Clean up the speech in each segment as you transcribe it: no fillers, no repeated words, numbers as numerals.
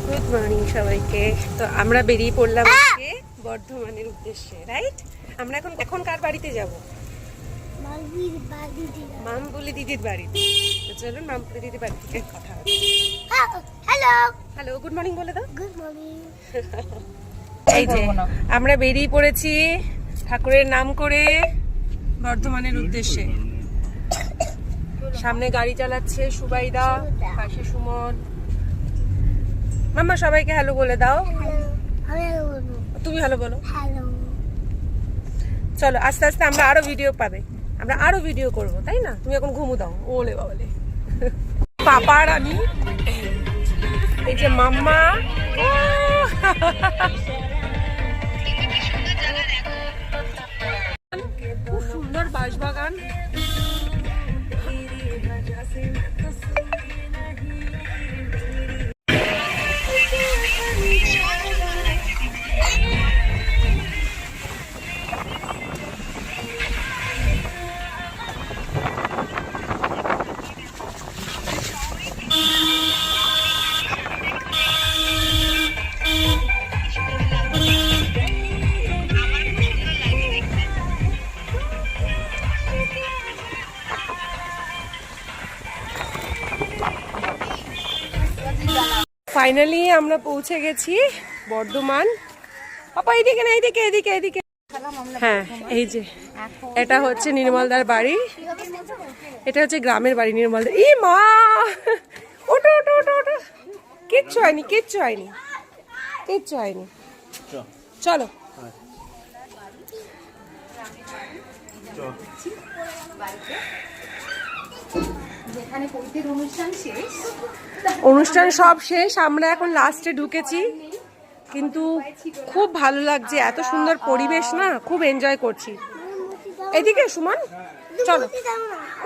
Good morning সবাইকে। তো আমরা বেরিয়ে পড়লাম আজকে বর্ধমানের উদ্দেশ্যে, রাইট? আমরা এখন কার বাড়িতে যাব? মামবুলি দিদির বাড়িতে। তো চলুন মামবুলি দিদির বাড়ি থেকে কথা হবে। হ্যালো হ্যালো, গুড মর্নিং বলে দাও। Good morning. এই যে আমরা বেরিয়ে পড়েছি ঠাকুরের নাম করে বর্ধমানের উদ্দেশ্যে। সামনে গাড়ি চালাচ্ছে সুবাইদা, পাশে সুমন। মাম্মা সবাইকে হ্যালো বলে দাও। তুমি হ্যালো বলো। হ্যালো। চলো আস্তে আস্তে আমরা আরো ভিডিও পাবে, আমরা আরো ভিডিও করব, তাই না? তুমি এখন ঘুমু দাও। ওলে বাবলে পাপা আর আমি, এই যে মাম্মা। খুব সুন্দর বাঁশবাগান। ফাইনালি আমরা পৌঁছে গেছি বর্ধমান। পাপা এদিকে না, এদিকে এদিকে এদিকে। হ্যাঁ, এই যে এটা হচ্ছে নির্মলদার বাড়ি, এটা হচ্ছে গ্রামের বাড়ি নির্মলদার। ই মা, ওটো ওটো ওটো ওটো, কিচ্ছু হয়নি কিচ্ছু হয়নি কিচ্ছু হয়নি। চলো অনুষ্ঠান সব শেষ, আমরা এখন লাস্টে ঢুকেছি, কিন্তু খুব ভালো লাগছে, এত সুন্দর পরিবেশ না, খুব এনজয় করছি। এদিকে সুমন, চলো।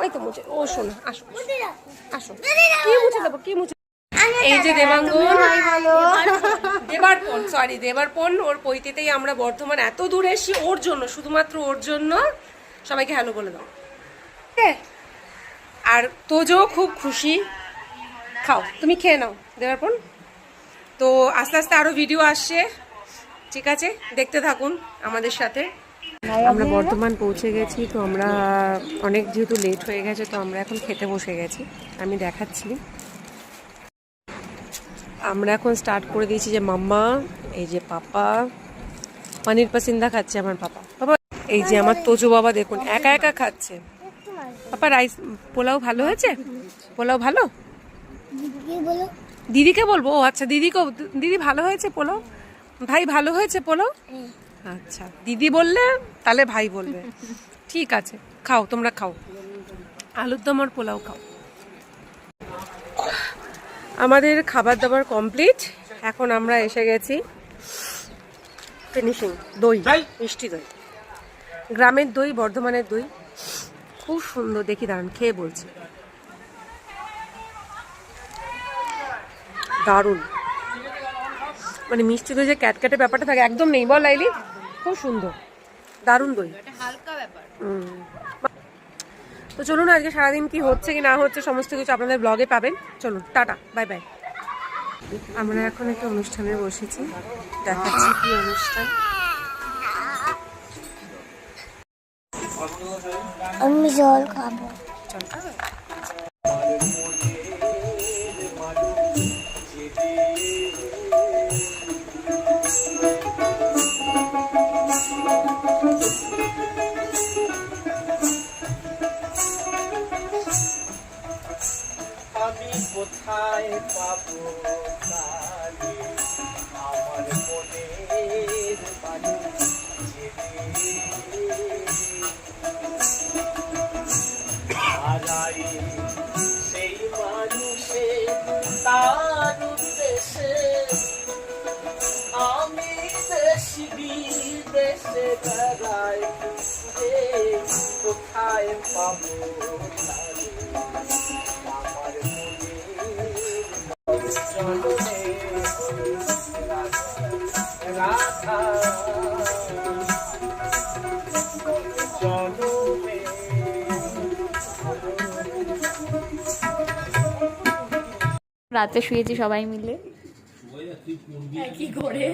ওই তো মুছে, ও শোনো, আসো আসো। কি মুছে দেবো, কি মুছে? এই যে দেবাঙ্গন, দেবার্পণ, সরি দেবার্পণ, ওর পৈতেতেই আমরা বর্ধমান এত দূরে এসেছি ওর জন্য, শুধুমাত্র ওর জন্য। সবাইকে হ্যালো বলে দাও। আর তোজো খুব খুশি। খাও, তুমি খেয়ে নাও দেবার্পণ। তো আস্তে আস্তে আরো ভিডিও আসছে, ঠিক আছে, দেখতে থাকুন আমাদের সাথে। আমরা বর্ধমান পৌঁছে গেছি, তো আমরা অনেক যেহেতু লেট হয়ে গেছে, তো আমরা এখন খেতে বসে গেছি। আমি দেখাচ্ছি, আমরা এখন স্টার্ট করে দিয়েছি। যে মাম্মা, এই যে পাপা পানির পাসিন্দা খাচ্ছে আমার পাপা। বাবা, এই যে আমার তোজো বাবা, দেখুন একা একা খাচ্ছে। পাপা রাইস পোলাও ভালো হয়েছে? পোলাও ভালো? দিদিকে বলবো? ও আচ্ছা, দিদিকেও। দিদি ভালো হয়েছে পোলাও? ভাই ভালো হয়েছে পোলাও? আচ্ছা, দিদি বললে তাহলে ভাই বলবে। ঠিক আছে, খাও, তোমরা খাও, আলুর দম আর পোলাও খাও। আমাদের খাবার দাবার কমপ্লিট, এখন আমরা এসে গেছি ফিনিশিং। দই, মিষ্টি দই, গ্রামের দই, বর্ধমানের দই, খুব সুন্দর। দেখি দাঁড়ান, খেয়ে বলছি। দারুণ, মানে মিষ্টি দই যে ক্যাটক্যাটে ব্যাপারটা থাকে একদম নেই, বল লাইলি? খুব সুন্দর, দারুণ দই, হালকা ব্যাপার। তো চলুন, আজকে সারাদিন কি হচ্ছে কি না হচ্ছে সমস্ত কিছু আপনাদের ব্লগে পাবেন। চলুন, টাটা, বাই বাই। আমরা এখন একটা অনুষ্ঠানে বসেছি, দেখাচ্ছি কি অনুষ্ঠান। আমি জল খাবো। চল খাবে। আমি কোথায় পাবো তারে আমার মনের মানুষ হারাই সেই মানুষে তার উদ্দেশ্যে আমি দেশ বিদেশে বেড়াই, কোথায় পাবো তারে আমার রাধা জনমে। রাতে শুয়েছি সবাই মিলে, কি করে